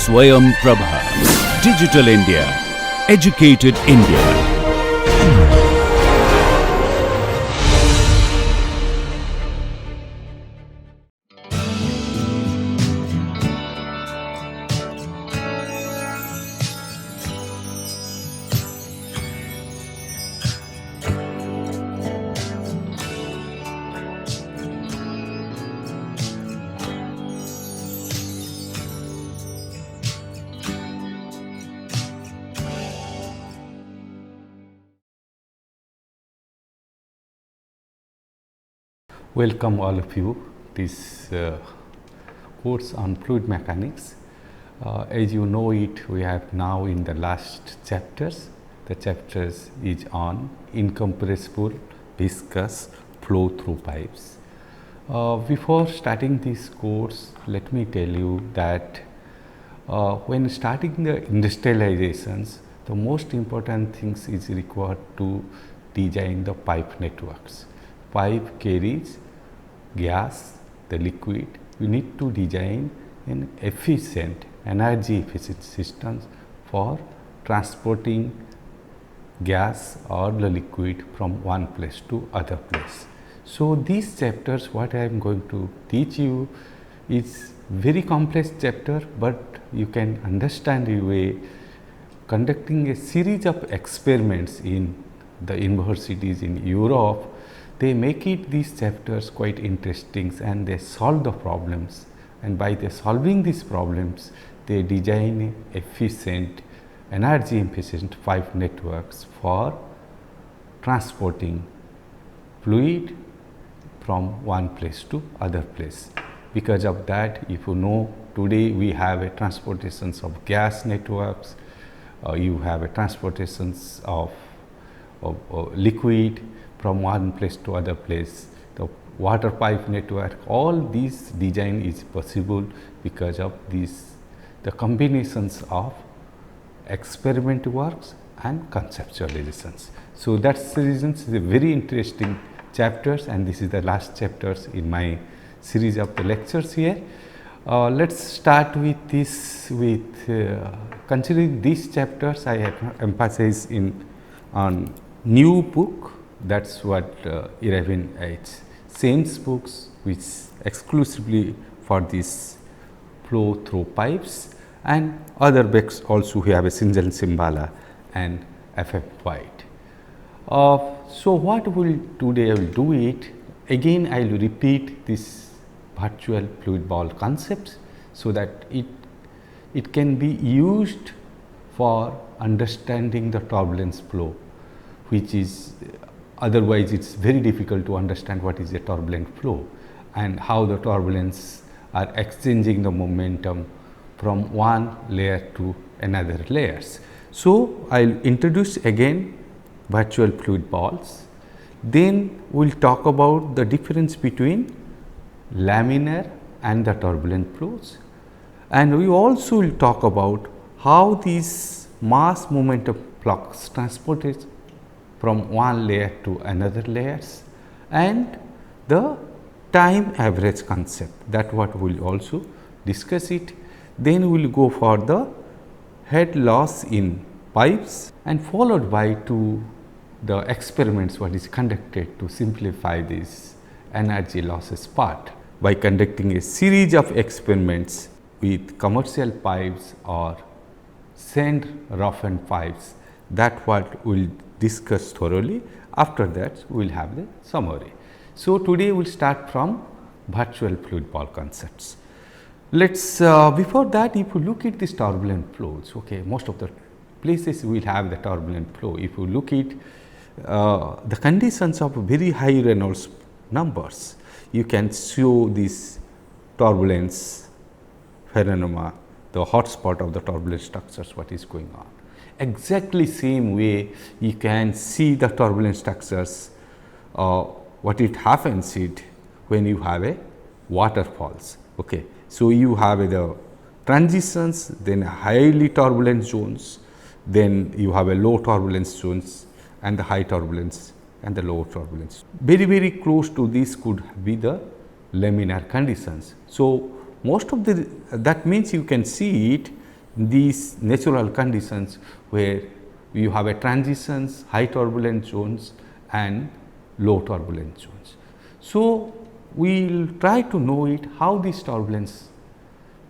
Swayam Prabha. Digital India. Educated India. Welcome all of you this course on fluid mechanics. As you know it, we have now in the last chapters. The chapters is on incompressible viscous flow through pipes. Before starting this course, let me tell you that when starting the industrializations, the most important things is required to design the pipe networks. Pipe carries gas, the liquid. You need to design an efficient, energy efficient systems for transporting gas or the liquid from one place to other place. So these chapters, what I am going to teach you is very complex chapter, but you can understand the way conducting a series of experiments in the universities in Europe. They make it these chapters quite interesting and they solve the problems, and by the solving these problems they design efficient, energy efficient pipe networks for transporting fluid from one place to other place. Because of that, if you know, today we have a transportations of gas networks, you have a transportations of liquid from one place to other place, the water pipe network, all these design is possible because of these, the combinations of experiment works and conceptualizations. So that's the reason it's a very interesting chapters, and this is the last chapters in my series of the lectures here. Let's start with this, considering these chapters I have emphasized on new book. That's what 11H Same's books, which exclusively for this flow through pipes, and other books also we have a Sinjal Simbala and FF White. So what today I will do it again, I will repeat this virtual fluid ball concepts so that it can be used for understanding the turbulence flow, which is otherwise it's very difficult to understand what is a turbulent flow and how the turbulence are exchanging the momentum from one layer to another layers. So I'll introduce again virtual fluid balls, then we'll talk about the difference between laminar and the turbulent flows, and we also will talk about how these mass momentum flux transported from one layer to another layers, and the time average concept, that what we will also discuss it. Then we will go for the head loss in pipes, and followed by the experiments what is conducted to simplify this energy losses part by conducting a series of experiments with commercial pipes or sand roughened pipes. That what we will discuss thoroughly. After that we will have the summary. So today we will start from virtual fluid ball concepts. Let's before that, if you look at this turbulent flows, okay, most of the places we will have the turbulent flow. If you look at the conditions of very high Reynolds numbers, you can show this turbulence phenomena, the hotspot of the turbulent structures, what is going on. Exactly same way you can see the turbulent structures, what it happens when you have a waterfalls. Okay. So, you have the transitions, then highly turbulent zones, then you have a low turbulence zones and the high turbulence and the low turbulence. Very close to this could be the laminar conditions. So, most of that means you can see it these natural conditions where you have a transitions, high turbulent zones and low turbulent zones. So, we will try to know it how this turbulence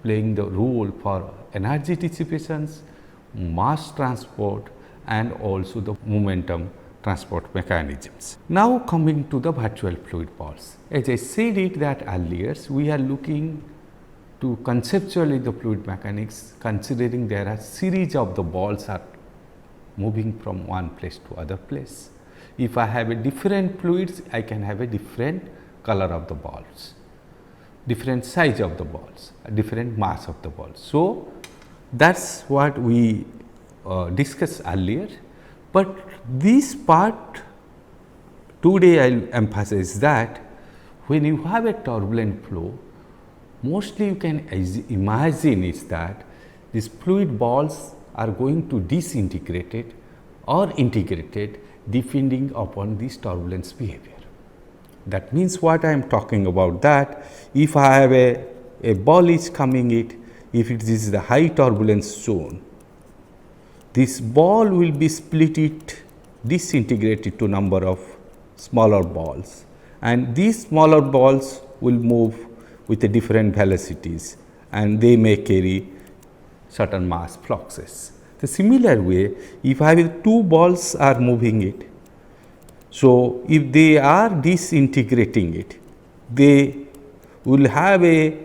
playing the role for energy dissipations, mass transport and also the momentum transport mechanisms. Now, coming to the virtual fluid balls. As I said it that earlier, we are looking to conceptually the fluid mechanics, considering there are series of the balls are moving from one place to other place. If I have a different fluids, I can have a different color of the balls, different size of the balls, different mass of the balls. So, that is what we discussed earlier, but this part today I will emphasize that when you have a turbulent flow, mostly you can imagine is that these fluid balls are going to disintegrated or integrated depending upon this turbulence behavior. That means what I am talking about that if I have a ball is coming it, if it is the high turbulence zone, this ball will be split it disintegrated to number of smaller balls, and these smaller balls will move with a different velocities and they may carry certain mass fluxes. The similar way, if I have two balls are moving it, so if they are disintegrating it, they will have the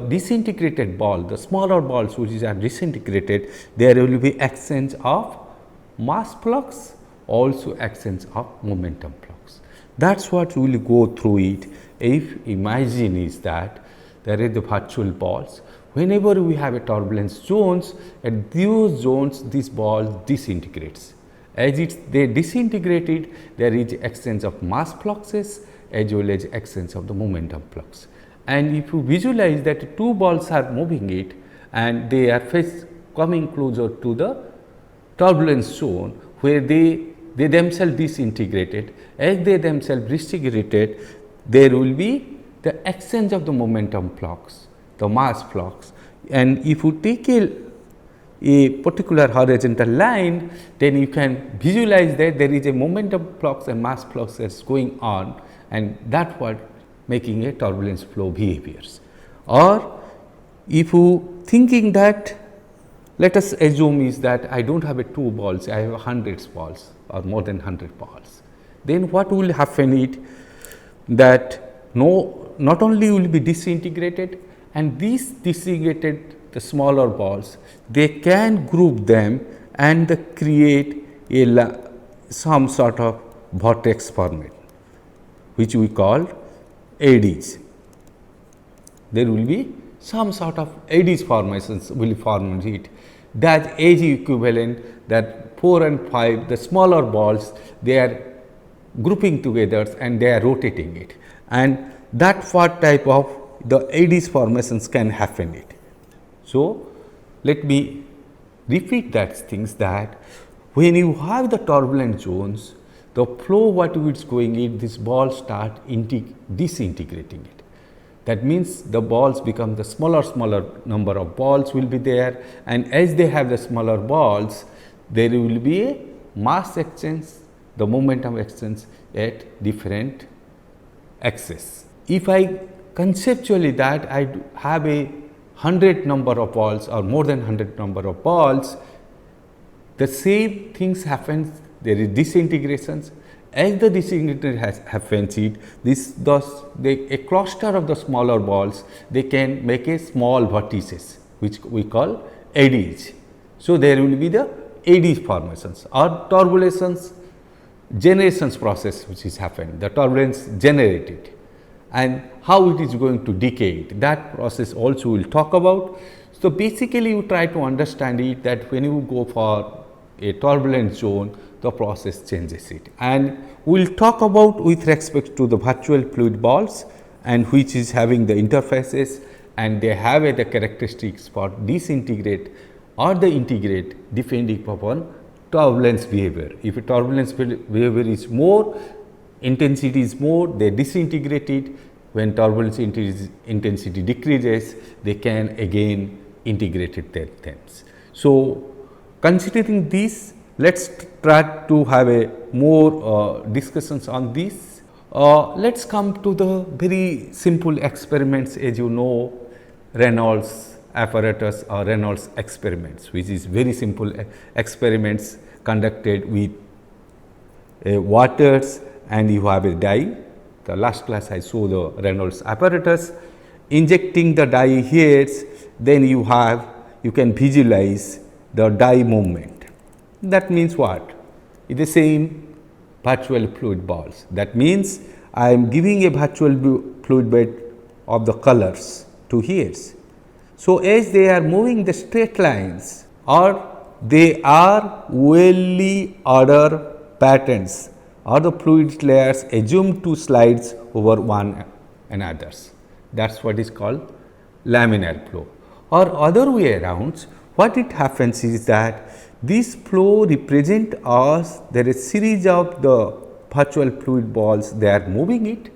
disintegrated ball, the smaller balls which are disintegrated, there will be exchange of mass flux, also exchange of momentum flux. That is what we will go through it. If imagine is that there is the virtual balls, whenever we have a turbulence zones, at those zones this ball disintegrates. As they disintegrated, there is exchange of mass fluxes as well as exchange of the momentum flux. And if you visualize that two balls are moving it and they are coming closer to the turbulence zone where they themselves disintegrated. As they themselves disintegrated, there will be the exchange of the momentum flux, the mass flux, and if you take a particular horizontal line, then you can visualize that there is a momentum flux and mass flux is going on, and that what making a turbulence flow behaviors. Or if you thinking that, let us assume is that I do not have a two balls, I have hundreds balls or more than 100 balls. Then what will happen is that not only will be disintegrated, and these disintegrated the smaller balls, they can group them and create some sort of vortex format, which we call eddies. There will be some sort of eddies formations will form it. That edge equivalent, that 4 and 5, the smaller balls, they are grouping together and they are rotating it, and that what type of the eddies formations can happen it. So, let me repeat that things that when you have the turbulent zones, the flow what is going in, this ball start disintegrating it. That means the balls become the smaller number of balls will be there, and as they have the smaller balls, there will be a mass exchange, the momentum exchange at different axes. If I conceptually that I have a 100 number of balls or more than 100 number of balls, the same things happens, there is disintegrations. As the disintegration happens, a cluster of the smaller balls, they can make a small vortices, which we call eddies. So, there will be the eddies formations or turbulences generations process which is happening, the turbulence generated, and how it is going to decay it, that process also we will talk about. So, basically you try to understand it that when you go for a turbulent zone, the process changes it, and we will talk about with respect to the virtual fluid balls, and which is having the interfaces, and they have the characteristics for disintegrate or the integrate depending upon turbulence behavior. If a turbulence behavior is more, intensity is more, they disintegrate it. when turbulence intensity decreases, they can again integrate it their themes. So, considering this, let us try to have a more discussions on this. Let us come to the very simple experiments. As you know, Reynolds apparatus or Reynolds experiments, which is very simple experiments conducted with waters, and you have a dye. The last class I saw the Reynolds apparatus, injecting the dye here, then you can visualize the dye movement. That means what? It is the same virtual fluid balls. That means I am giving a virtual fluid bed of the colors to here. So, as they are moving the straight lines, or they are well ordered patterns, or the fluid layers assumed to slides over one another's. That is what is called laminar flow. Or other way around, what it happens is that this flow represent us, there is series of the virtual fluid balls, they are moving it,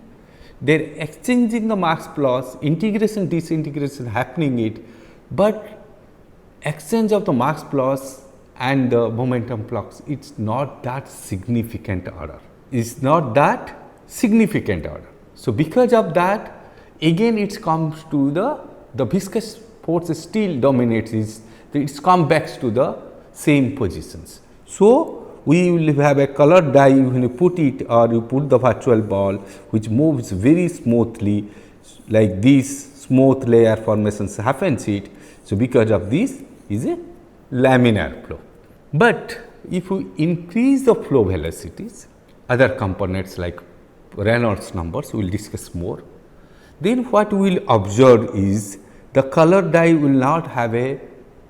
they are exchanging the mass flux, integration disintegration happening it, but exchange of the mass flux and the momentum flux, it is not that significant order, it is not that significant order. So, because of that, again it comes to the viscous force still dominates, it comes back to the same positions. So, we will have a colored dye when you put it, or you put the virtual ball which moves very smoothly, like these smooth layer formations happens it. So, because of this is a laminar flow. But if we increase the flow velocities, other components like Reynolds numbers we will discuss more, then what we will observe is the colored dye will not have a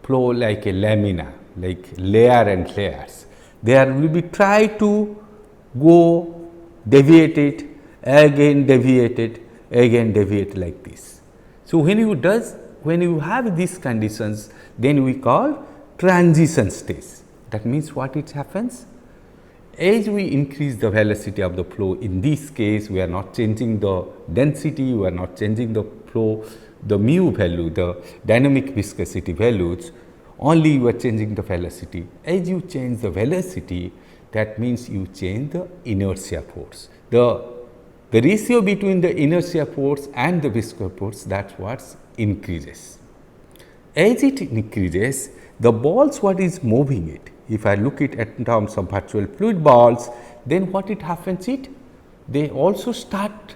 flow like a lamina, like layer and layers. There will be try to go deviate it, again deviate it, again deviate like this. So, when you have these conditions, then we call transition stage. That means what it happens? As we increase the velocity of the flow, in this case we are not changing the density, we are not changing the flow, the mu value, the dynamic viscosity values, only you are changing the velocity. As you change the velocity, that means you change the inertia force. The ratio between the inertia force and the viscous force, that is what increases. As it increases, the balls what is moving it, if I look it at in terms of virtual fluid balls, then what it happens it, they also start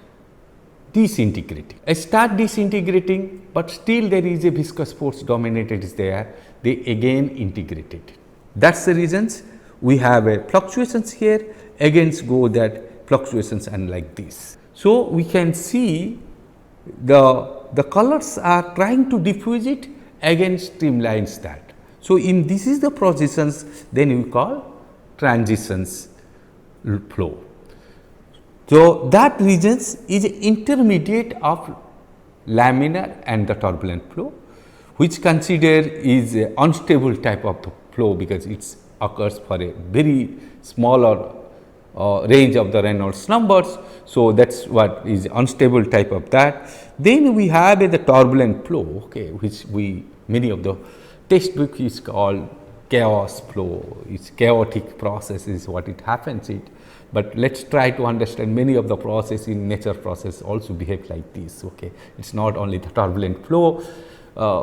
disintegrating. Start disintegrating, but still there is a viscous force dominated is there, they again integrate it. That is the reasons we have a fluctuations here, against go that fluctuations and like this. So, we can see the colors are trying to diffuse it, again streamlines that. So, in this is the processions, then we call transitions flow. So, that regions is intermediate of laminar and the turbulent flow, which consider is a unstable type of the flow, because it occurs for a very smaller range of the Reynolds numbers. So, that is what is unstable type of that. Then we have the turbulent flow, okay, which many of the textbook is called chaos flow, it is chaotic process is what it happens it. But let us try to understand many of the process in nature process also behave like this, okay. It is not only the turbulent flow,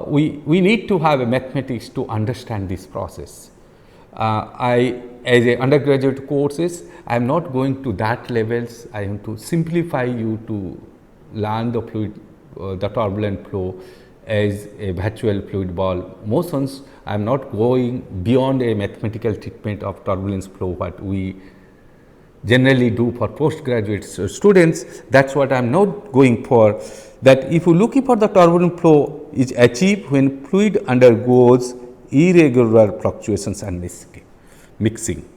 we need to have a mathematics to understand this process. As a undergraduate courses, I am not going to that levels, I am to simplify you to learn the fluid, the turbulent flow as a virtual fluid ball motions. I am not going beyond a mathematical treatment of turbulence flow, what we generally do for postgraduate students. That is what I am not going for, that if you looking for the turbulent flow is achieved when fluid undergoes irregular fluctuations and mixing.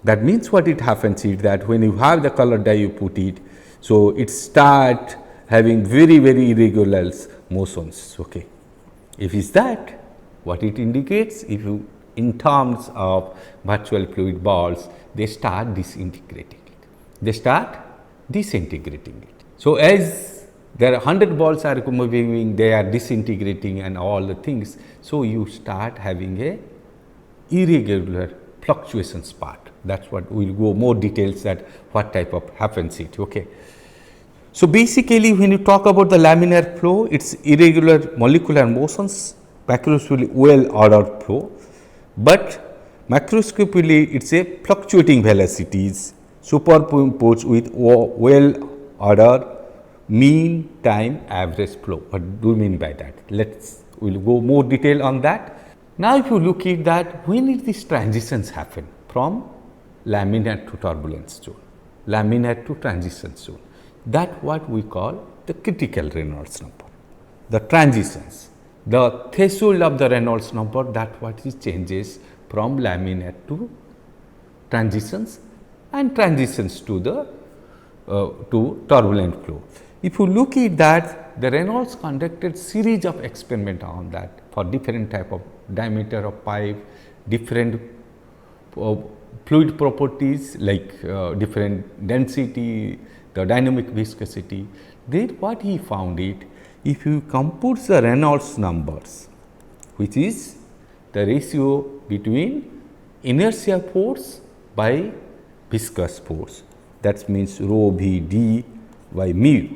That means what it happens is that when you have the color dye you put it, so it start having very irregular motions, okay. If is that, what it indicates, if you in terms of virtual fluid balls, they start disintegrating it. They start disintegrating it. So, as there are 100 balls are moving, they are disintegrating and all the things. So, you start having a irregular fluctuations part. That is what we will go more details that what type of happens it. Okay. So, basically when you talk about the laminar flow, it is irregular molecular motions, macroscopically well ordered flow, but macroscopically it is a fluctuating velocities superimposed with well ordered mean time average flow. What do you mean by that? We will go more detail on that. Now, if you look at that, when did these transitions happen from laminar to turbulence zone, laminar to transition zone? That what we call the critical Reynolds number. The transitions, the threshold of the Reynolds number, that what is changes from laminar to transitions and transitions to the to turbulent flow. If you look at that, the Reynolds conducted series of experiment on that for different type of diameter of pipe, different fluid properties like different density, the dynamic viscosity. Then what he found it, if you compute the Reynolds numbers, which is the ratio between inertia force by viscous force, that means rho v d by mu.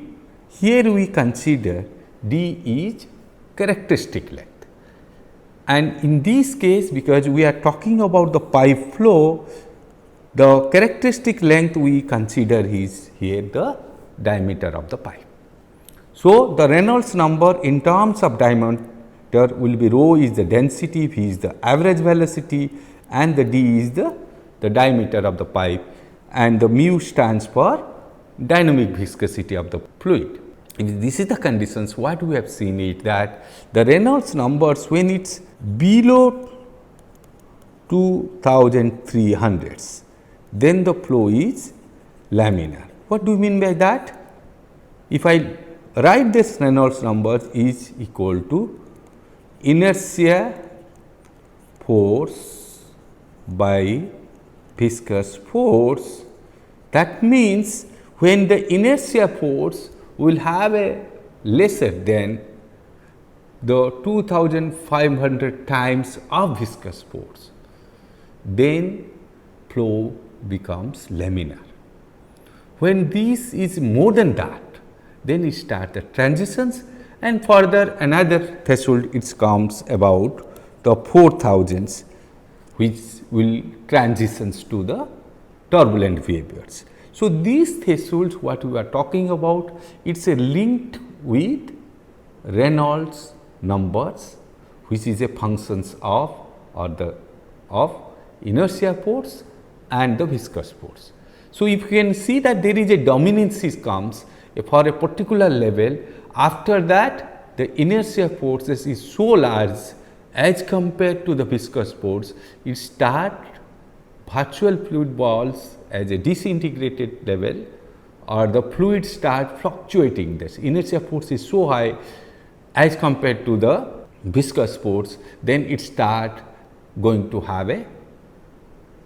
Here we consider d is characteristic length, and in this case, because we are talking about the pipe flow, the characteristic length we consider is here the diameter of the pipe. So, the Reynolds number in terms of diameter will be rho is the density, v is the average velocity, and the d is the diameter of the pipe, and the mu stands for dynamic viscosity of the fluid. If this is the conditions, what we have seen is that the Reynolds numbers when it is below 2300, then the flow is laminar. What do you mean by that? If I write this Reynolds numbers is equal to inertia force by viscous force, that means when the inertia force will have a lesser than the 2500 times of viscous force, then flow becomes laminar. When this is more than that, then it start the transitions, and further another threshold it comes about the 4000s, which will transitions to the turbulent behaviors. So, these thresholds what we are talking about, it is a linked with Reynolds numbers, which is a functions of inertia force and the viscous force. So, if you can see that there is a dominance comes for a particular level, after that the inertia forces is so large as compared to the viscous force, it start virtual fluid balls as a disintegrated level, or the fluid start fluctuating. This inertia force is so high as compared to the viscous force, then it start going to have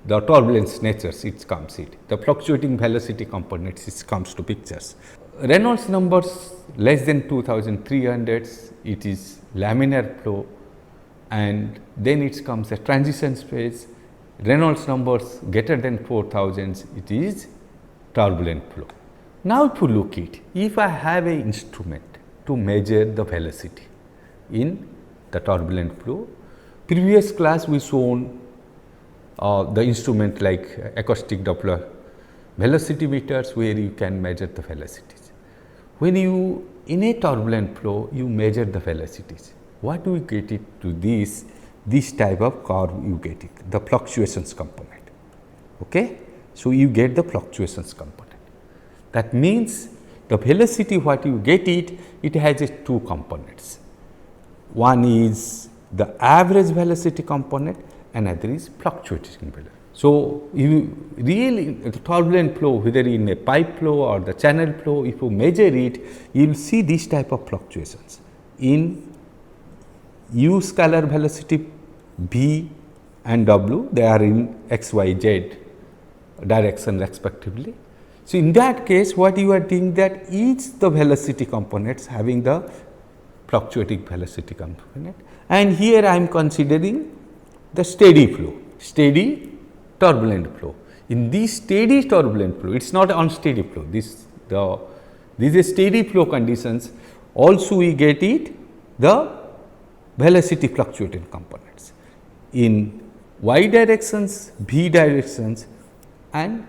the turbulence natures it comes the fluctuating velocity components it comes to pictures. Reynolds numbers less than 2300, it is laminar flow, and then it comes a transition phase. Reynolds numbers greater than 4000, it is turbulent flow. Now, if you look at, if I have an instrument to measure the velocity in the turbulent flow, previous class we shown the instrument like acoustic Doppler velocity meters, where you can measure the velocities. When you in a turbulent flow you measure the velocities, what do we get it to this type of curve you get it, the fluctuations component. Okay? So, you get the fluctuations component. That means the velocity what you get it has two components. One is the average velocity component, another is fluctuating velocity. So, you really the turbulent flow, whether in a pipe flow or the channel flow, if you measure it, you will see this type of fluctuations in u scalar velocity v and w, they are in x, y, z direction respectively. So, in that case what you are doing that each the velocity components having the fluctuating velocity component, and here I am considering the steady flow, steady turbulent flow. In this steady turbulent flow, it is not unsteady flow, this is steady flow conditions, also we get it the velocity fluctuating components in y directions, v directions and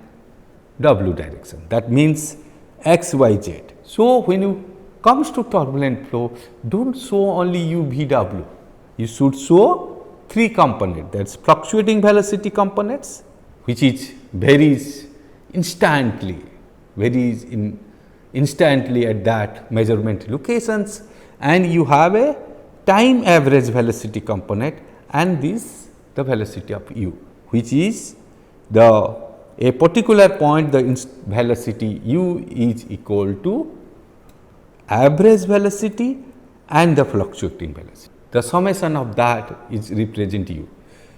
w direction, that means x, y, z. So, when you comes to turbulent flow, do not show only u, v, w, you should show 3 components, that is fluctuating velocity components, which is varies instantly, instantly at that measurement locations, and you have a time average velocity component, and this the velocity of u, which is a particular point the velocity u is equal to average velocity and the fluctuating velocity. The summation of that is represent u.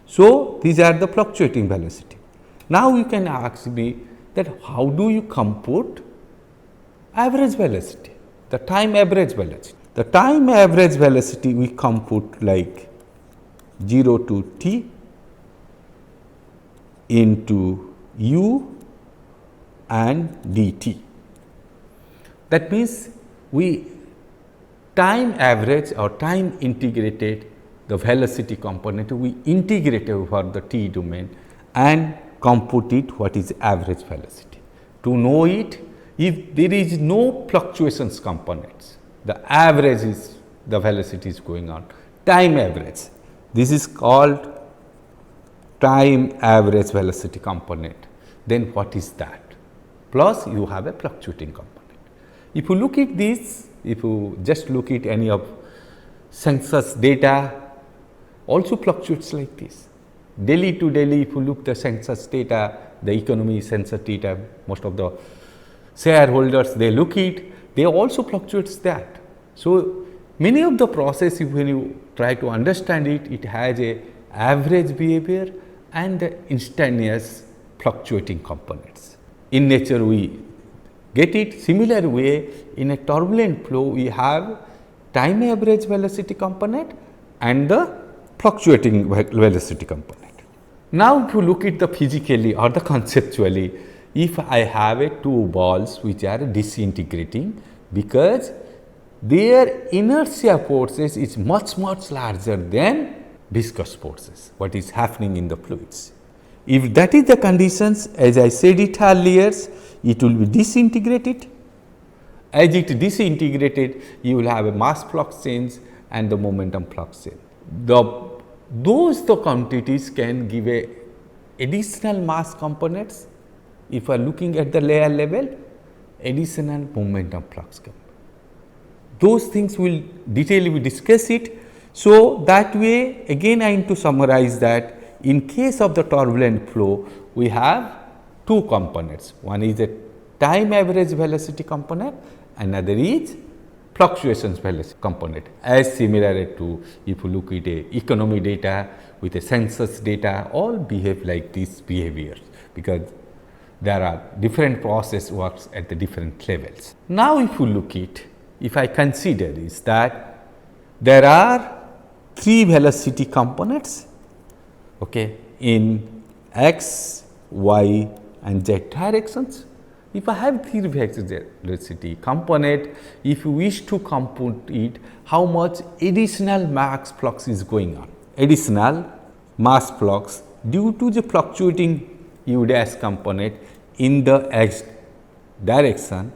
So, these are the fluctuating velocity. Now, you can ask me that how do you compute average velocity, the time average velocity. The time average velocity we compute like 0 to t into u and dt. That means, we time average or time integrated the velocity component, we integrate over the t domain and compute it what is average velocity. To know it, if there is no fluctuations components, the average is the velocity is going on, time average, this is called time average velocity component. Then what is that? Plus you have a fluctuating component. If you look at this, if you just look at any of census data, also fluctuates like this. Daily to daily, if you look the census data, the economy census data, most of the shareholders they look it, they also fluctuates that. So, many of the process when you try to understand it, it has a average behavior and the instantaneous fluctuating components. In nature we get it similar way, in a turbulent flow we have time average velocity component and the fluctuating velocity component. Now, if you look at the physically or the conceptually, if I have a 2 balls which are disintegrating, because their inertia forces is much larger than viscous forces, what is happening in the fluids. If that is the conditions, as I said it earlier, it will be disintegrated. As it disintegrated, you will have a mass flux change and the momentum flux change. Those quantities can give a additional mass components. If you are looking at the layer level, additional momentum flux component. Those things will detail we discuss it. So, that way again I am to summarize that in case of the turbulent flow, we have 2 components. One is a time average velocity component, another is fluctuations velocity component, as similar to if you look at a economy data with a census data, all behave like these behaviors, because there are different process works at the different levels. Now, if you look at, if I consider is that there are 3 velocity components, okay, in x, y and z directions. If I have 3 velocity component, if you wish to compute it, how much additional mass flux is going on? Additional mass flux due to the fluctuating u dash component in the x direction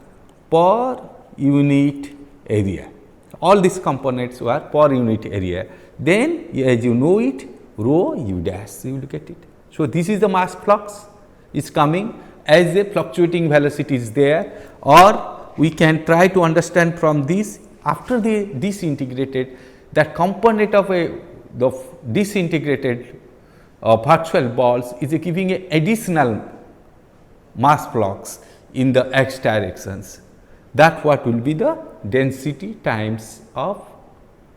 per unit area. All these components were per unit area. Then as you know it, rho u dash, you will get it. So, this is the mass flux is coming as a fluctuating velocity is there, or we can try to understand from this after the disintegrated, that component of the disintegrated virtual balls is giving a additional mass flux in the x directions. That what will be the density times of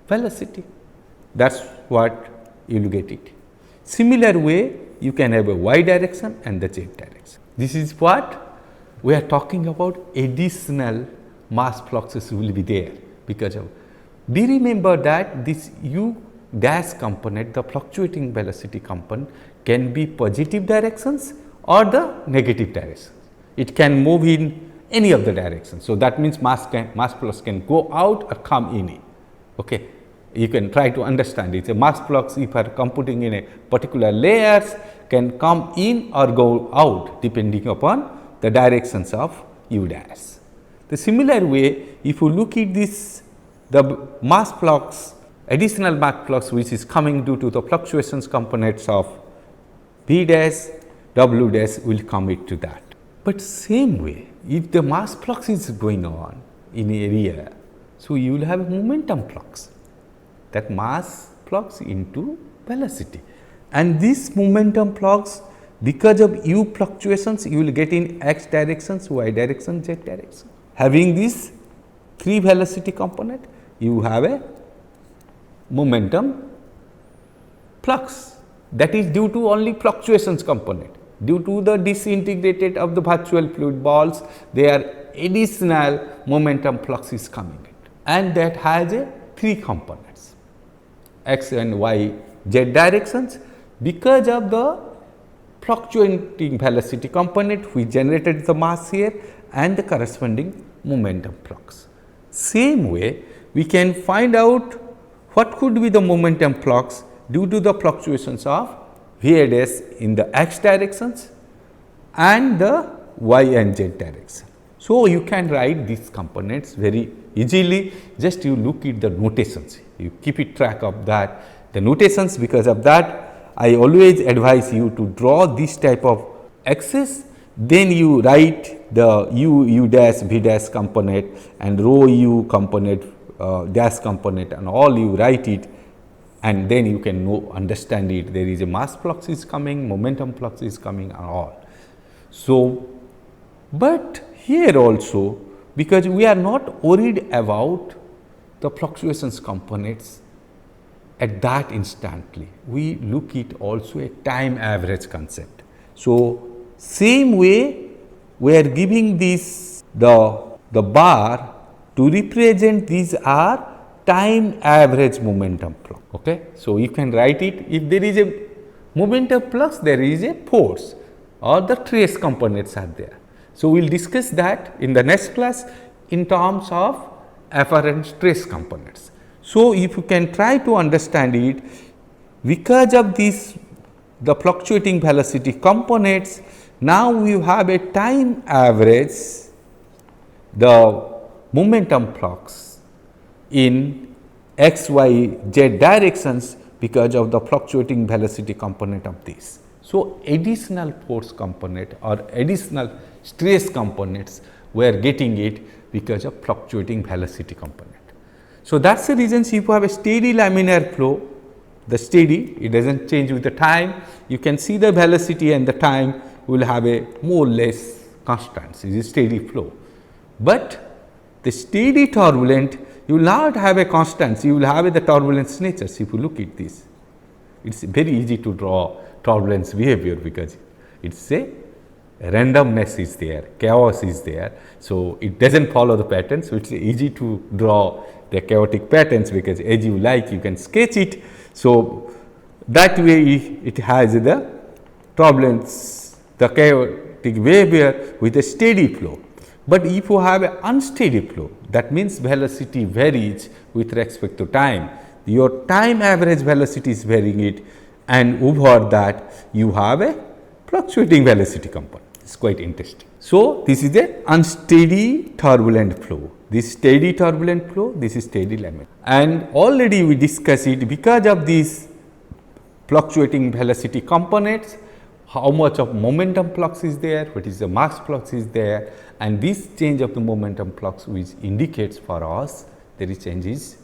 velocity. That is what you will get it. Similar way, you can have a y direction and the z direction. This is what we are talking about additional mass fluxes will be there because of. We remember that this u dash component, the fluctuating velocity component, can be positive directions or the negative directions. It can move in any of the directions. So, that means mass flux can go out or come in it. Okay. You can try to understand it. A mass flux, if you are computing in a particular layers, can come in or go out depending upon the directions of u dash. The similar way, if you look at this, the mass flux, additional mass flux which is coming due to the fluctuations components of v dash, w dash will commit to that. But same way, if the mass flux is going on in area, so you will have momentum flux, that mass flux into velocity, and this momentum flux, because of u fluctuations, you will get in x directions, y direction, z direction. Having this 3 velocity component, you have a momentum flux, that is due to only fluctuations component. Due to the disintegrated of the virtual fluid balls, their additional momentum flux is coming in, and that has a 3 components, x and y, z directions, because of the fluctuating velocity component which generated the mass here and the corresponding momentum flux. Same way, we can find out what could be the momentum flux due to the fluctuations of v dash in the x directions and the y and z direction. So, you can write these components very easily, just you look at the notations, you keep it track of that, the notations. Because of that, I always advise you to draw this type of axis, then you write the u dash v dash component and rho u component, dash component, and all you write it, and then you can understand it. There is a mass flux is coming, momentum flux is coming, and all. So, but here also, because we are not worried about the fluctuations components at that instantly, we look at also a time average concept. So, same way we are giving this the bar to represent these are time average momentum flux. Okay. So, you can write it, if there is a momentum flux, there is a force or the trace components are there. So, we will discuss that in the next class in terms of afferent trace components. So, if you can try to understand it, because of this the fluctuating velocity components, now we have a time average the momentum flux in x, y, z directions because of the fluctuating velocity component of this. So, additional force component or additional stress components we are getting it because of fluctuating velocity component. So, that is the reason if you have a steady laminar flow, the steady, it does not change with the time, you can see the velocity and the time will have a more or less constants, it is a steady flow. But the steady turbulent, you will not have a constants, you will have the turbulence natures. If you look at this, it is very easy to draw turbulence behavior because it is a randomness is there, chaos is there. So, it does not follow the patterns, so it is easy to draw the chaotic patterns because as you like you can sketch it. So, that way it has the turbulence, the chaotic behavior with a steady flow. But if you have an unsteady flow, that means velocity varies with respect to time, your time average velocity is varying it, and over that you have a fluctuating velocity component. It is quite interesting. So, this is a unsteady turbulent flow, this steady turbulent flow, this is steady laminar, and already we discussed it because of these fluctuating velocity components, how much of momentum flux is there, what is the mass flux is there, and this change of the momentum flux which indicates for us there is changes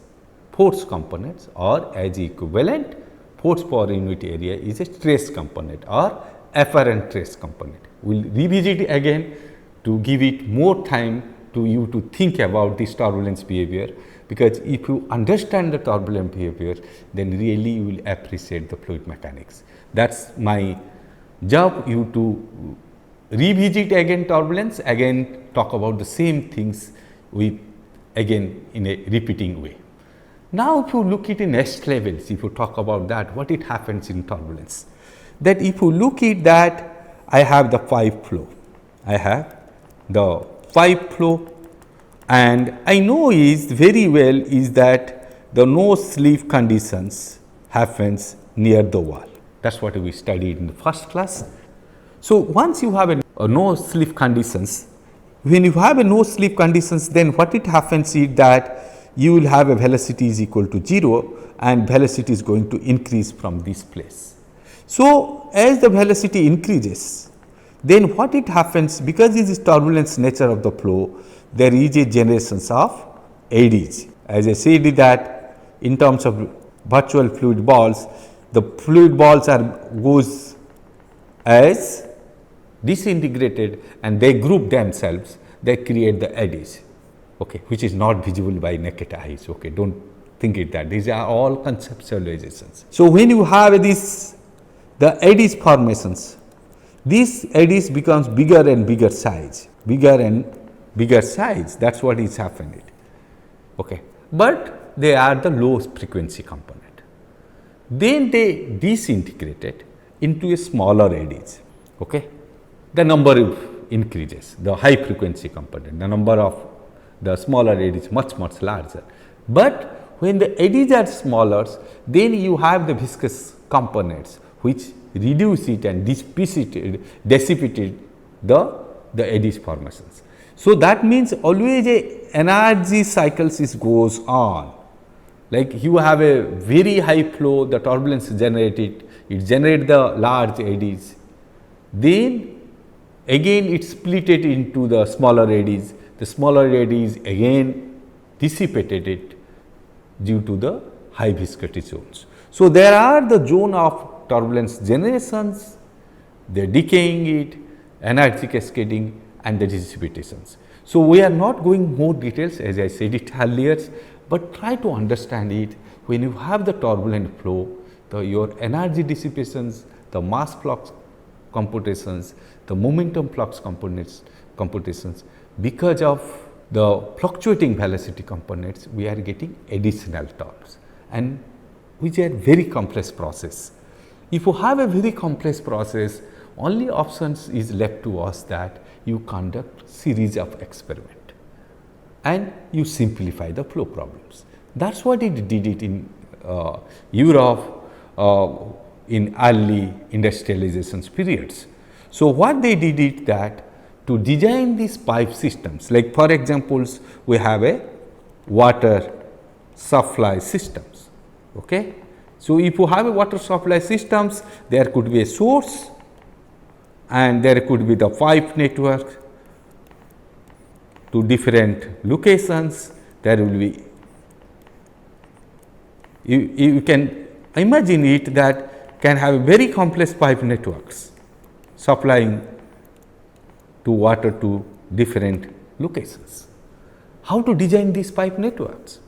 force components, or as equivalent force per unit area is a stress component or afferent stress component. We will revisit it again to give it more time to you to think about this turbulence behavior, because if you understand the turbulent behavior, then really you will appreciate the fluid mechanics. That is my job, you to revisit again turbulence, again talk about the same things with again in a repeating way. Now, if you look at the next levels, if you talk about that, what it happens in turbulence, that if you look at that, I have the pipe flow, I have the pipe flow, and I know is very well is that the no slip conditions happens near the wall. That is what we studied in the first class. So, once you have a no slip conditions, when you have a no slip conditions, then what it happens is that you will have a velocity is equal to 0 and velocity is going to increase from this place. So, as the velocity increases, then what it happens, because this is turbulence nature of the flow, there is a generation of eddies. As I said that in terms of virtual fluid balls, the fluid balls are goes as disintegrated and they group themselves, they create the eddies, okay, which is not visible by naked eyes. Okay, don't think it that these are all conceptualizations. So, when you have this the eddies formations, these eddies becomes bigger and bigger size, bigger and bigger size, that is what is happening. Okay. But they are the low frequency component. Then they disintegrated into a smaller eddies. Okay. The number increases, the high frequency component, the number of the smaller eddies much larger. But when the eddies are smaller, then you have the viscous components which reduce it and dissipated the eddies formations. So, that means always a energy cycles is goes on, like you have a very high flow, the turbulence generated, it generate the large eddies, then again it split it into the smaller eddies, the smaller eddies again dissipated it due to the high viscosity zones. So, there are the zone of turbulence generations, they are decaying it, energy cascading and the dissipations. So, we are not going more details as I said it earlier, but try to understand it. When you have the turbulent flow, your energy dissipations, the mass flux computations, the momentum flux computations, because of the fluctuating velocity components, we are getting additional terms and which are very complex process. If you have a very complex process, only options is left to us that you conduct series of experiment and you simplify the flow problems. That is what it did it in Europe in early industrialization periods. So, what they did it that to design these pipe systems, like for examples, we have a water supply systems. Okay. So, if you have a water supply systems, there could be a source and there could be the pipe network to different locations. There will be, you can imagine it that can have very complex pipe networks supplying to water to different locations. How to design these pipe networks?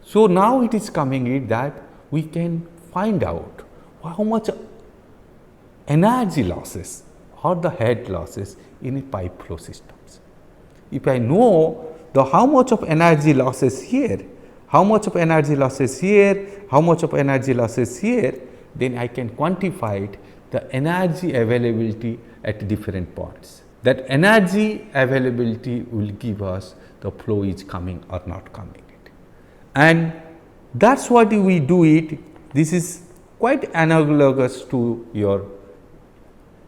So, now it is coming in that we can find out how much energy losses or the head losses in a pipe flow systems. If I know the how much of energy losses here, how much of energy losses here, how much of energy losses here, then I can quantify it, the energy availability at different points. That energy availability will give us the flow is coming or not coming. And that is what we do it. This is quite analogous to your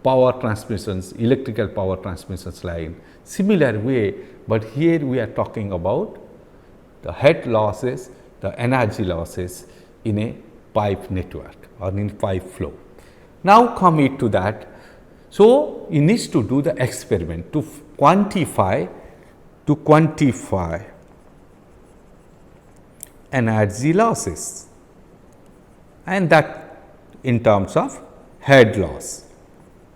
power transmissions, electrical power transmissions line, similar way, but here we are talking about the head losses, the energy losses in a pipe network or in pipe flow. Now, come it to that. So, you need to do the experiment to quantify energy losses, and that in terms of head loss,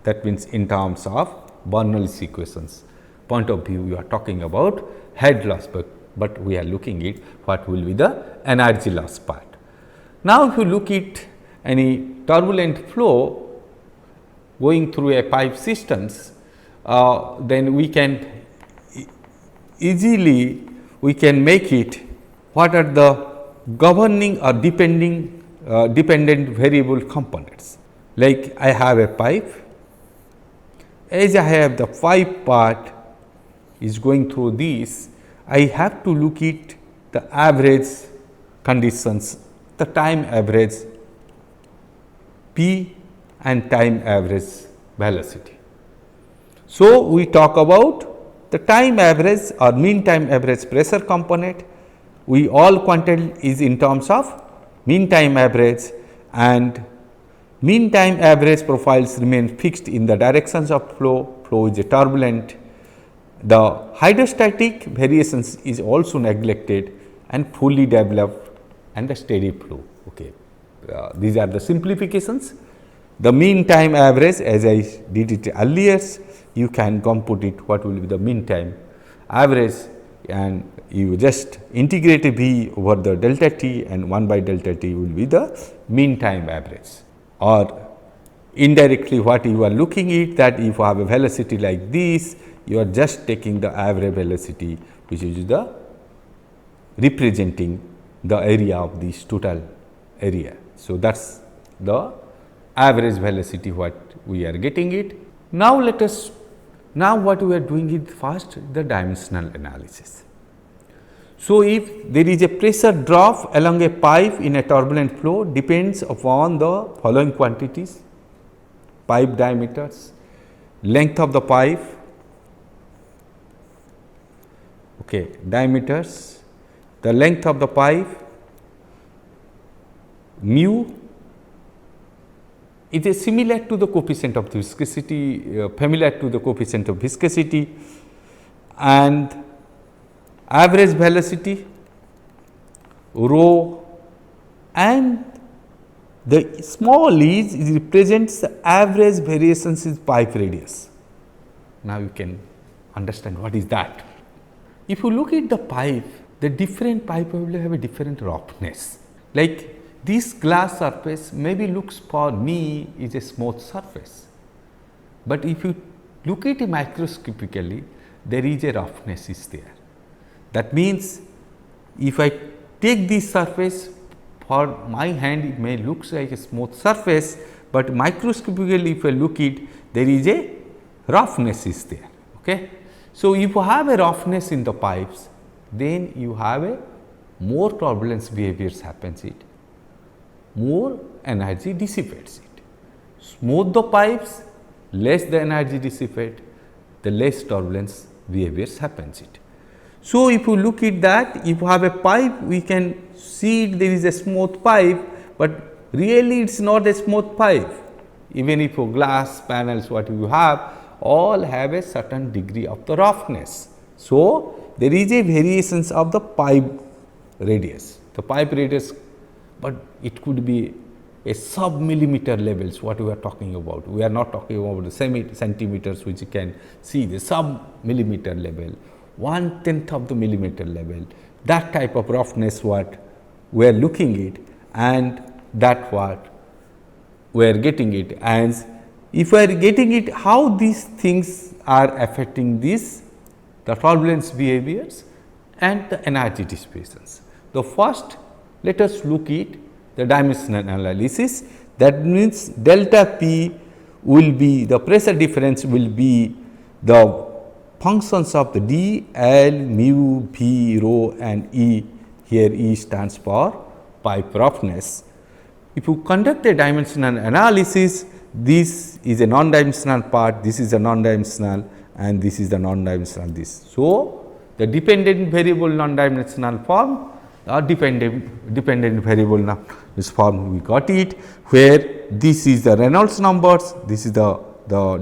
that means in terms of Bernoulli's equations point of view, you are talking about head loss, but we are looking at what will be the energy loss part. Now, if you look at any turbulent flow, going through a pipe systems, then we can easily we can make it what are the governing or dependent variable components. Like I have a pipe, as I have the pipe part is going through this, I have to look at the average conditions, the time average P and time average velocity. So, we talk about the time average or mean time average pressure component. We all quantified is in terms of mean time average, and mean time average profiles remain fixed in the directions of flow. Flow is a turbulent. The hydrostatic variations is also neglected and fully developed and a steady flow. Okay. These are the simplifications. The mean time average, as I did it earlier, you can compute it what will be the mean time average, and you just integrate V over the delta t, and 1 by delta t will be the mean time average. Or indirectly what you are looking at, that if you have a velocity like this, you are just taking the average velocity, which is the representing the area of this total area. So, that is the average velocity what we are getting it. Now, let us what we are doing is first the dimensional analysis. So, if there is a pressure drop along a pipe in a turbulent flow, depends upon the following quantities: pipe diameters, length of the pipe, diameters, the length of the pipe, mu. It is similar to the coefficient of viscosity, familiar to the coefficient of viscosity, and average velocity, rho, and the small e represents the average variations in pipe radius. Now, you can understand what is that. If you look at the pipe, the different pipe will have a different roughness. Like this glass surface maybe looks for me is a smooth surface, but if you look at it microscopically, there is a roughness is there. That means, if I take this surface, for my hand it may look like a smooth surface, but microscopically if I look it, there is a roughness is there. Okay. So, if you have a roughness in the pipes, then you have a more turbulence behaviors happens it, more energy dissipates it. Smooth the pipes, less the energy dissipate, the less turbulence behaviors happens it. So, if you look at that, if you have a pipe, we can see there is a smooth pipe, but really it is not a smooth pipe. Even if your glass panels what you have, all have a certain degree of the roughness. So, there is a variations of the pipe radius, but it could be a sub millimeter levels what we are talking about. We are not talking about the centimeters which you can see, the sub millimeter level, 1/10 of the millimeter level, that type of roughness what we are looking at, and that what we are getting it. And if we are getting it, how these things are affecting this, the turbulence behaviors and the energy dissipations. The first, let us look at the dimensional analysis. That means, delta P will be the pressure difference will be the functions of the D, L, mu, V, rho and E. Here E stands for pipe roughness. If you conduct a dimensional analysis, this is a non-dimensional part, this is a non-dimensional, and this is the non-dimensional this. So, the dependent variable non-dimensional form or dependent variable this form we got it, where this is the Reynolds numbers, this is the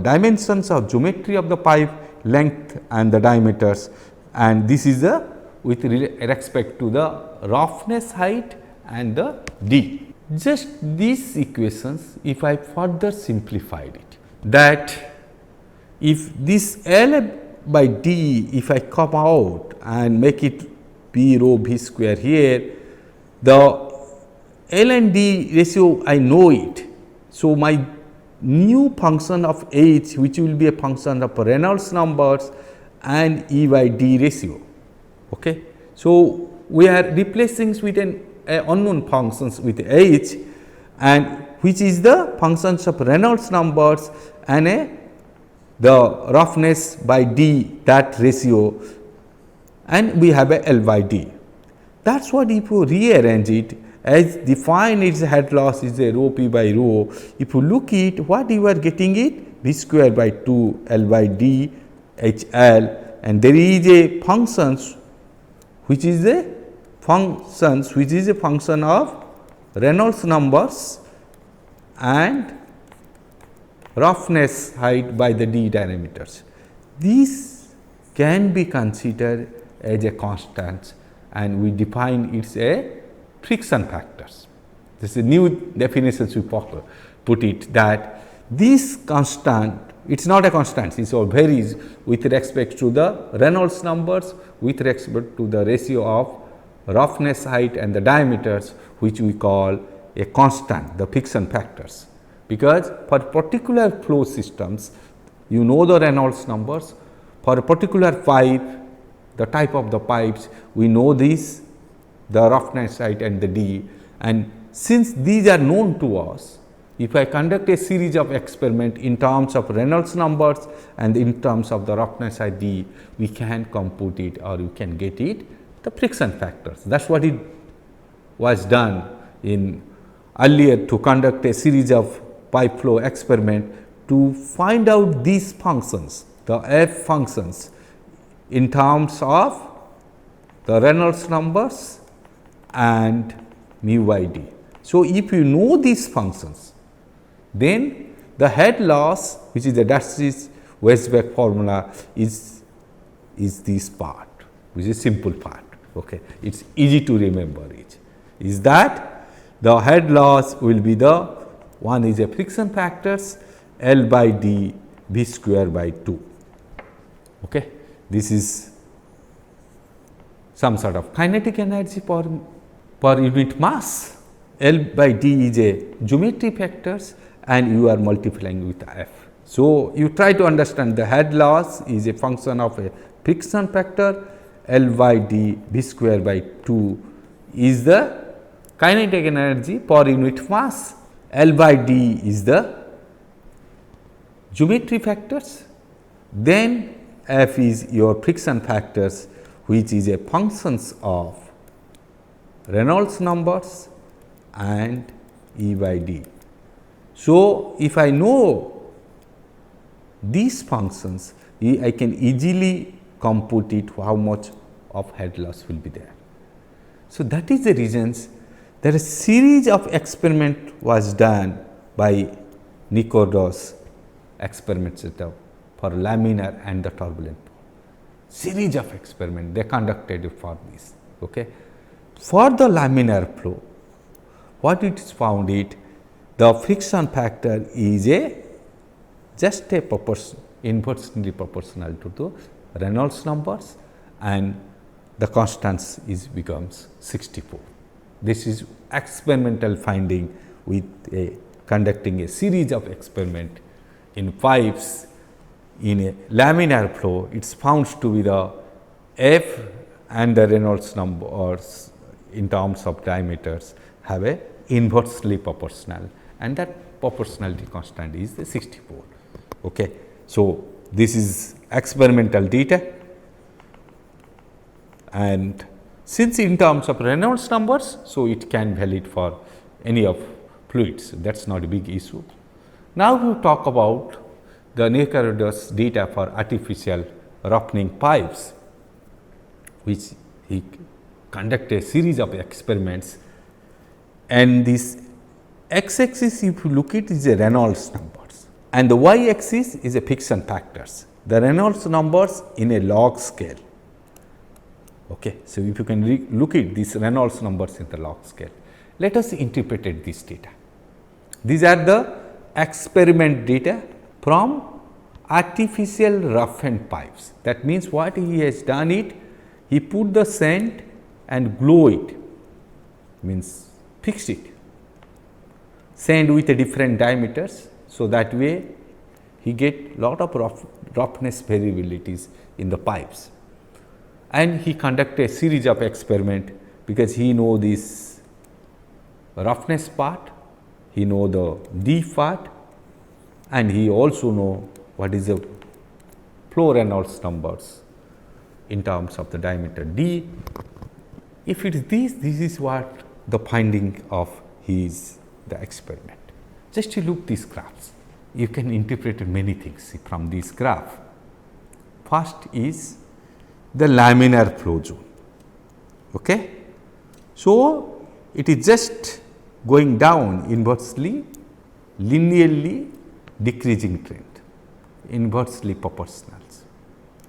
dimensions of geometry of the pipe, length and the diameters, and this is the with respect to the roughness height and the D. Just these equations, if I further simplified it, that if this L by D, if I come out and make it P rho V square here, the L and D ratio I know it. So, my new function of H, which will be a function of Reynolds numbers and E by D ratio. Okay. So, we are replacing with an unknown functions with H, and which is the functions of Reynolds numbers and the roughness by D, that ratio, and we have a L by D. That is what, if you rearrange it as define its head loss is a rho p by rho. If you look it, what you are getting it, b square by 2 L by D H L, and there is a functions which is a function of Reynolds numbers and roughness height by the D diameters. These can be considered as a constant, and we define it as a friction factors. This is a new definition we put it, that this constant, it is not a constant, it varies with respect to the Reynolds numbers, with respect to the ratio of roughness height and the diameters, which we call a constant, the friction factors. Because for particular flow systems, you know the Reynolds numbers, for a particular pipe, the type of the pipes, we know this, the roughness height and the D, and since these are known to us, if I conduct a series of experiment in terms of Reynolds numbers and in terms of the roughness height D, we can compute it, or we can get it, the friction factors. That is what it was done in earlier to conduct a series of pipe flow experiment to find out these functions, the F functions in terms of the Reynolds numbers and mu by D. So, if you know these functions, then the head loss, which is the Darcy-Weisbach formula, is this part, which is simple part. Okay. It is easy to remember it. Is that the head loss will be the one is a friction factors L by D V square by 2. Okay. This is some sort of kinetic energy per unit mass. L by D is a geometry factors, and you are multiplying with F. So, you try to understand the head loss is a function of a friction factor, L by D V square by 2 is the kinetic energy per unit mass, L by D is the geometry factors, then F is your friction factors, which is a functions of Reynolds numbers and E by D. So, if I know these functions, I can easily compute it how much of head loss will be there. So, that is the reasons that a series of experiment was done by Nikodos's experiments for laminar and the turbulent. Series of experiment they conducted for this. Okay. For the laminar flow, what it is found it, the friction factor is just a inversely proportional to the Reynolds numbers, and the constants becomes 64. This is experimental finding with conducting a series of experiment in pipes in a laminar flow. It is found to be the F and the Reynolds numbers in terms of diameters have a inversely proportional, and that proportionality constant is the 64. Okay. So, this is experimental data, and since in terms of Reynolds numbers, so it can valid for any of fluids, that is not a big issue. Now, we talk about the Nikodos's data for artificial roughening pipes, which he conducted a series of experiments, and this x axis if you look it is a Reynolds numbers, and the y axis is a friction factors, the Reynolds numbers in a log scale. Okay. So, if you can look at these Reynolds numbers in the log scale, let us interpret this data. These are the experiment data from artificial roughened pipes. That means, what he has done it, he put the sand and glue it, means fixed it, sand with a different diameters. So, that way he get lot of roughness variabilities in the pipes, and he conduct a series of experiment because he know this roughness part, he know the D part, and he also know what is the flow Reynolds numbers in terms of the diameter D. If it is this is what the finding of his the experiment. Just to look these graphs, you can interpret many things from this graph. First is the laminar flow zone. Okay. So, it is just going down inversely, linearly decreasing trend, inversely proportional.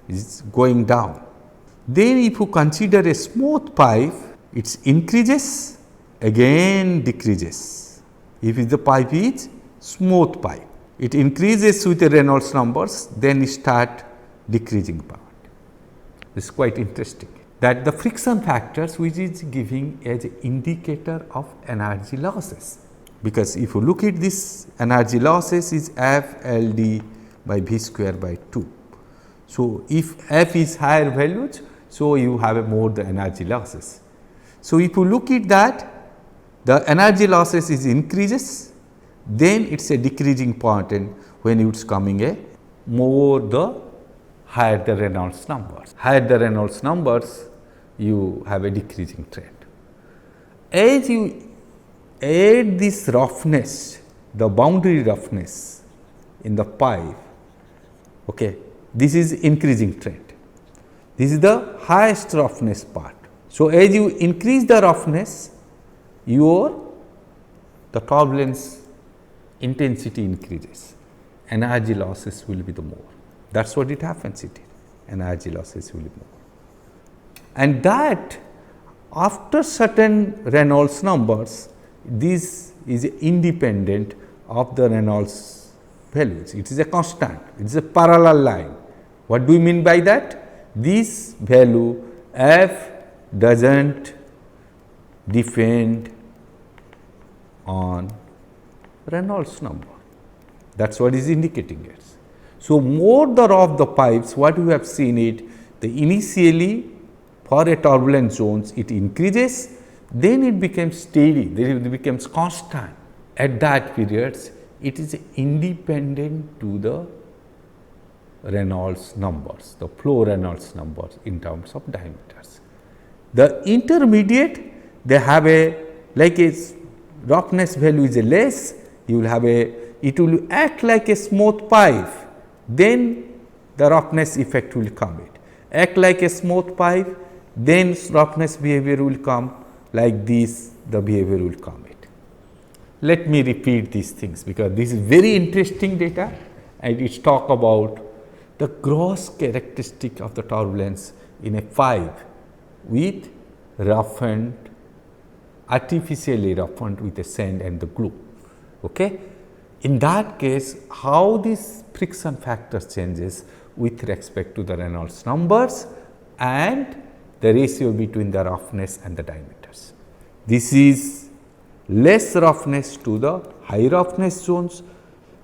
It is going down. Then if you consider a smooth pipe, it increases, again decreases. If the pipe is smooth pipe, it increases with the Reynolds numbers, then start decreasing part. This is quite interesting, that the friction factors which is giving as an indicator of energy losses, because if you look at this energy losses is F L D by V square by 2. So, if F is higher values, so you have a more the energy losses. So, if you look at that, the energy losses is increases, then it is a decreasing point, and when it is coming a more the higher the Reynolds numbers. Higher the Reynolds numbers, you have a decreasing trend. As you add this roughness, the boundary roughness in the pipe, okay, this is increasing trend. This is the highest roughness part. So, as you increase the roughness, the turbulence intensity increases, energy losses will be the more. That is what it happens, energy losses will be more. And that after certain Reynolds numbers, this is independent of the Reynolds values. It is a constant, it is a parallel line. What do we mean by that? This value F does not depend on Reynolds number. That is what is indicating it. So, more the rough the pipes, what we have seen it, the initially for a turbulent zones it increases, then it becomes steady, then it becomes constant. At that periods, it is independent to the Reynolds numbers, the flow Reynolds numbers in terms of diameters. The intermediate, they have a like a roughness value is a less, you will have a, it will act like a smooth pipe, then the roughness effect will come it. Act like a smooth pipe, then roughness behavior will come, like this the behavior will come it. Let me repeat these things, because this is very interesting data, and it talk about the gross characteristic of the turbulence in a pipe with roughened, artificially roughened with the sand and the glue. Okay? In that case, how this friction factor changes with respect to the Reynolds numbers and the ratio between the roughness and the diameters. This is less roughness to the high roughness zones.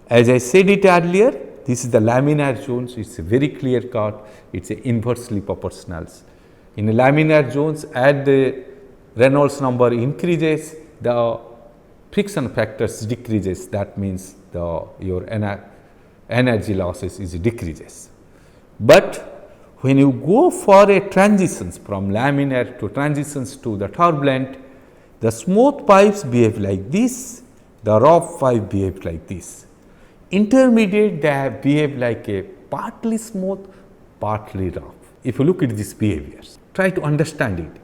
As I said it earlier, this is the laminar zones, it is a very clear cut, it is inversely proportional. In laminar zones, as the Reynolds number increases, the friction factors decreases, that means your energy losses is decreases. But when you go for a transitions from laminar to transitions to the turbulent, the smooth pipes behave like this, the rough pipe behave like this. Intermediate, they behave like a partly smooth, partly rough. If you look at these behaviors, try to understand it.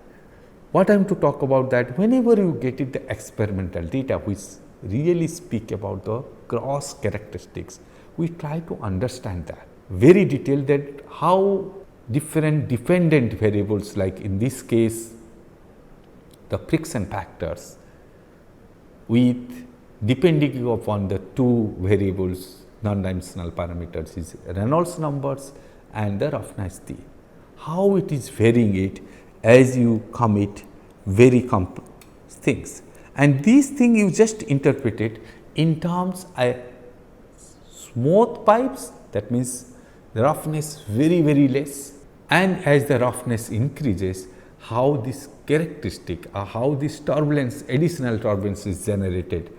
What I am to talk about that, whenever you get it the experimental data which really speak about the gross characteristics, we try to understand that very detailed, that how different dependent variables, like in this case the friction factors, with depending upon the two variables non-dimensional parameters is Reynolds numbers and the roughness D, how it is varying it as you commit very complex things. And these things you just interpret it in terms Smooth pipes, that means the roughness very less, and as the roughness increases, how this characteristic or how this turbulence, additional turbulence is generated,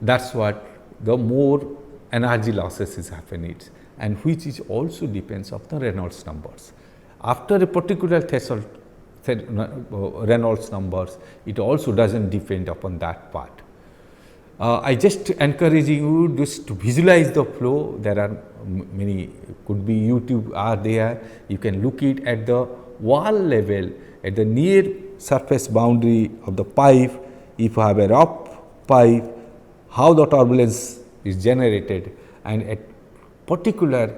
that's what the more energy losses is happening, and which is also depends on the Reynolds numbers. After a particular threshold Reynolds numbers, it also doesn't depend upon that part. I just encouraging you just to visualize the flow. There are many, could be YouTube are there, you can look it at the wall level, at the near surface boundary of the pipe. If you have a rough pipe, how the turbulence is generated, and at particular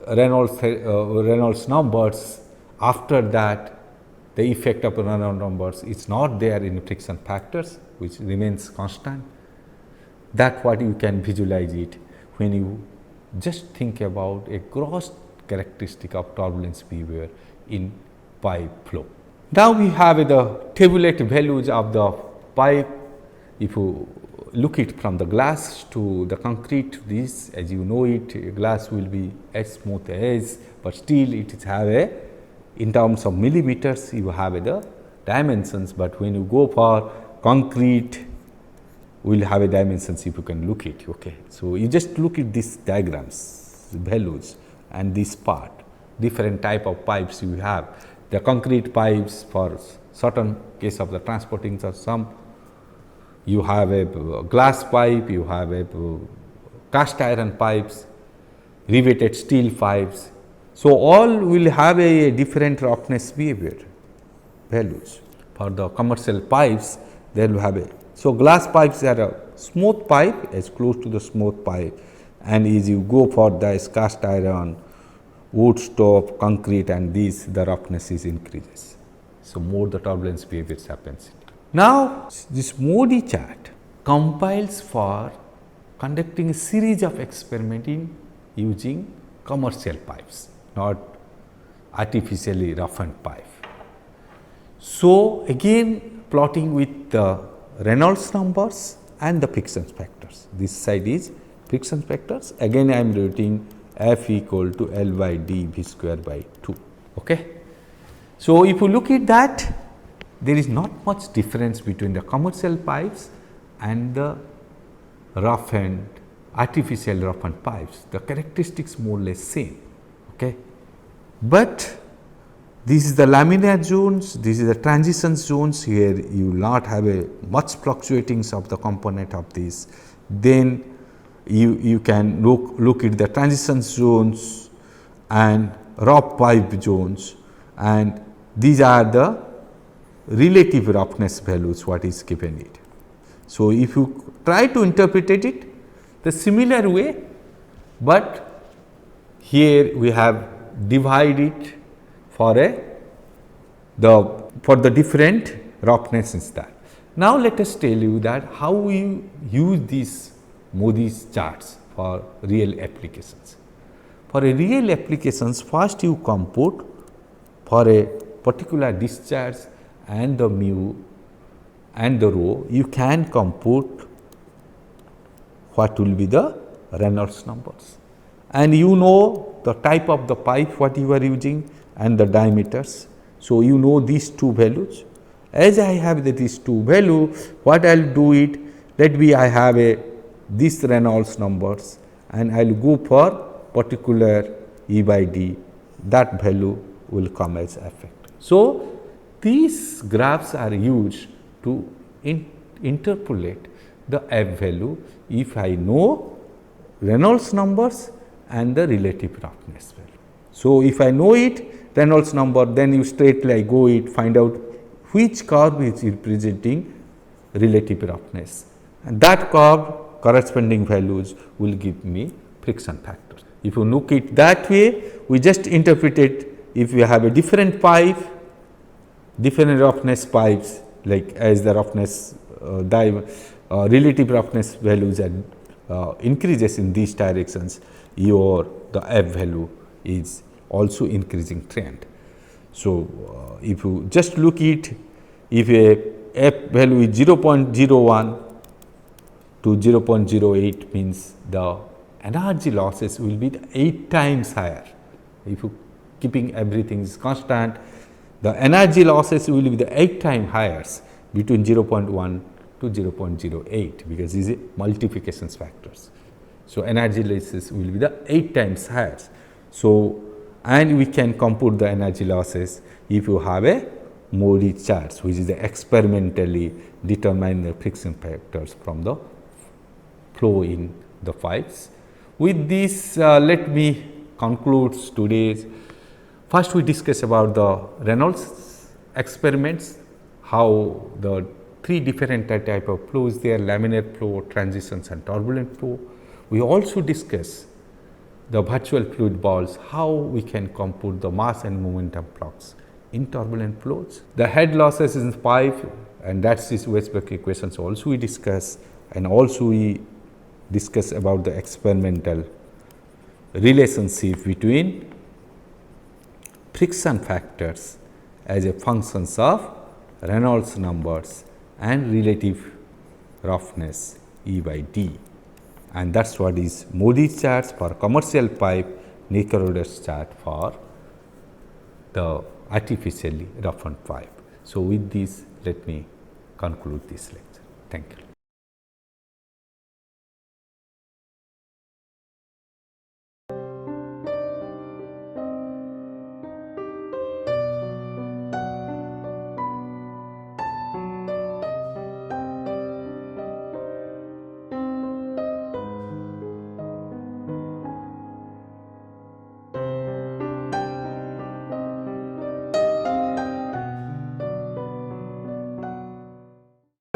Reynolds numbers, after that the effect of Reynolds numbers is not there in friction factors, which remains constant. That what you can visualize it when you just think about a gross characteristic of turbulence behavior in pipe flow. Now we have the tabulate values of the pipe. If you look it from the glass to the concrete, this, as you know it, glass will be as smooth as, but still it is have a, in terms of millimeters you have the dimensions, but when you go for concrete, we will have a dimensions if you can look it. Okay. So, you just look at these diagrams, values, and this part, different type of pipes you have. The concrete pipes for certain case of the transporting, so some you have a glass pipe, you have a cast iron pipes, riveted steel pipes. So, all will have a different roughness behavior values. For the commercial pipes, they will have a, so glass pipes are a smooth pipe, as close to the smooth pipe, and as you go for the cast iron, wood stove, concrete, and these, the roughness is increases. So, more the turbulence behaviors happens. Now, this Modi chart compiles for conducting a series of experimenting using commercial pipes, not artificially roughened pipe. So, again plotting with the Reynolds numbers and the friction factors. This side is friction factors. Again, I am writing F equal to L by D V square by 2. Okay. So, if you look at that, there is not much difference between the commercial pipes and the roughened, artificial roughened pipes. The characteristics more or less same. Okay. But this is the laminar zones, this is the transition zones. Here you will not have a much fluctuatings of the component of this. Then you can look at the transition zones and rough pipe zones, and these are the relative roughness values what is given it. So, if you try to interpret it the similar way, but here we have divided for the different roughnesses that. Now, let us tell you that how we use these Modi's charts for real applications. For a real applications, first you compute for a particular discharge and the mu and the rho, you can compute what will be the Reynolds numbers, and you know the type of the pipe what you are using and the diameters. So, you know these two values. As I have these two value, what I will do it, let me I have this Reynolds numbers, and I will go for particular E by D, that value will come as effect. So, these graphs are used to interpolate the F value if I know Reynolds numbers and the relative roughness value. So, if I know it Reynolds number, then you straightly go it, find out which curve is representing relative roughness, and that curve corresponding values will give me friction factors. If you look it that way, we just interpret it. If you have a different pipe, different roughness pipes, like as the roughness relative roughness values increases in these directions, your the F value is also increasing trend. So, if you just look it, if a F value is 0.01, to 0.08 means the energy losses will be 8 times higher. If you keeping everything is constant, the energy losses will be the 8 times higher between 0.1 to 0.08 because these are multiplication factors. So, energy losses will be the 8 times higher. So, and we can compute the energy losses if you have a Modi charge, which is the experimentally determine the friction factors from the flow in the pipes. With this, let me conclude today's. First, we discuss about the Reynolds experiments, how the 3 different type of flows there, laminar flow, transitions and turbulent flow. We also discuss the virtual fluid balls, how we can compute the mass and momentum flux in turbulent flows. The head losses in pipe, and that's this Weisbach equations also we discuss, and also we discuss about the experimental relationship between friction factors as a functions of Reynolds numbers and relative roughness E by D. And that is what is Modi's chart for commercial pipe, Nick-Roder's chart for the artificially roughened pipe. So, with this let me conclude this lecture. Thank you.